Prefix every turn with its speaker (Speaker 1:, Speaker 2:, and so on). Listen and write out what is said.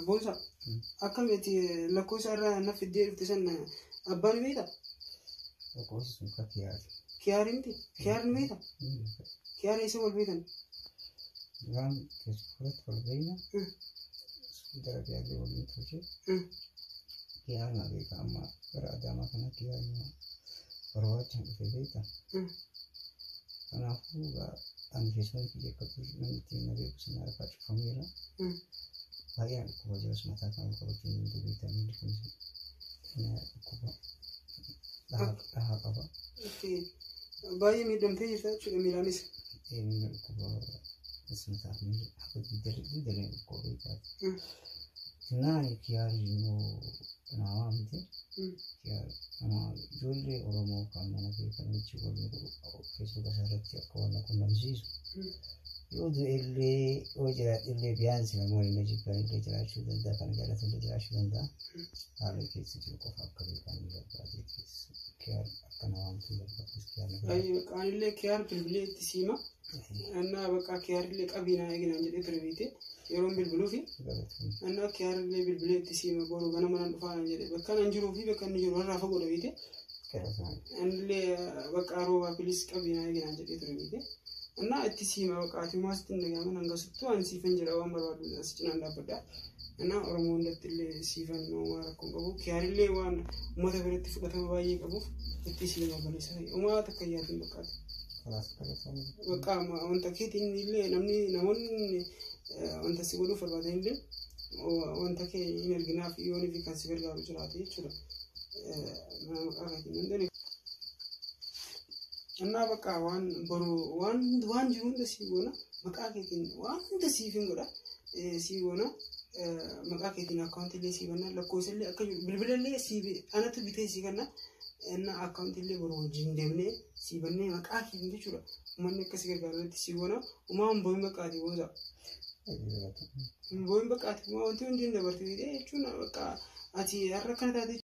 Speaker 1: Bosa. Akkam itti lakkoofsa irraa na fiddee dhufte san abbaan beekta?
Speaker 2: Lakkoofsi sun ka kiyaati.
Speaker 1: Kiyaari miti? Kiyaarni beekta? Kiyaara isa wal beektan?
Speaker 2: Waan keessatti wal beekna. Dara kiyaarri waliin tolchee. Kiyaarna beeka amma gara adaamaa kana kiyaarna barbaachaan dhufee beekta. Kanaafuu ani keessumaa fi jekkatu namni ittiin na beeku sana harkaa cufameera. Baay'een dhukkuba jiras mataa kan qabachuun ni beekamni kunis dhukkuba dhahaa qaba.
Speaker 1: Baay'ee miidhamtee jirta jechuudha miilaanis.
Speaker 2: Miila dhukkuba mataaf miila akka diidaleen dhukkuba beekaati. Naani kiyaari immoo namaa miti. Nama ijoollee Oromoo kan mana beekanichi waliin feesbuuka isaarratti akka waan quunnamsiisu. Yoo illee yoo jiraate illee biyyaansi namoonni na jibban illee jiraachuu danda'a kan jaallatan illee jiraachuu danda'a. Haala keessa jiru qofa akka beekanii barbaade kiyaar akka nawaamtu barbaades kiyaar.
Speaker 1: Qaanillee kiyaar bilbilee itti siima. Annaa bakka kiyaarillee qabiinaa eeginaan jedhee ture beekte yeroo bilbiluufi. Annaa kiyaarillee bilbilee itti siima boru gana manaan dhufaan jedhee bakka nan jiruu fi bakka inni jiru har'aa fagoo beekte. Annillee bakka roobaa bilis qabiinaa eeginaan jedhee ture beekte. Anna itti siima waqaatii maastiin nagaama nangasuttuu an siifan jedha waan barbaadu as cinaan dhaabbadha. Anna Oromoo hundatti illee siifan uumaa rakkoon qabu. Kiyaarillee waan uummata biratti fudhatama baay'ee qabuuf itti siima balisa. Uumaa takka yaadin bakkaati. Bakka wanta keetiin illee namoonni wanta si godhuuf barbaadan illee wanta kee hin arginaaf yoonii fi kan si gargaaru jiraate jechuudha. Maqaa keetiin hundanii. Anna bakka waan jiru hunda si goona maqaa keetiin waan hunda siif hin godha si goona maqaa keetiin akkaawuntiilee si banna lakkoofsallee akka jiru bilbilallee si anatu bitee si kanna anna akkaawuntiilee boroo wajjin deemnee si bannee maqaa keetiin jechuudha uummanni akkasii gargaarutti si goona uumaan boo'in baqqaati booza. Boo'in baqqaati wanti hundi hin dabartee jechuun bakka ati har'a kana taate.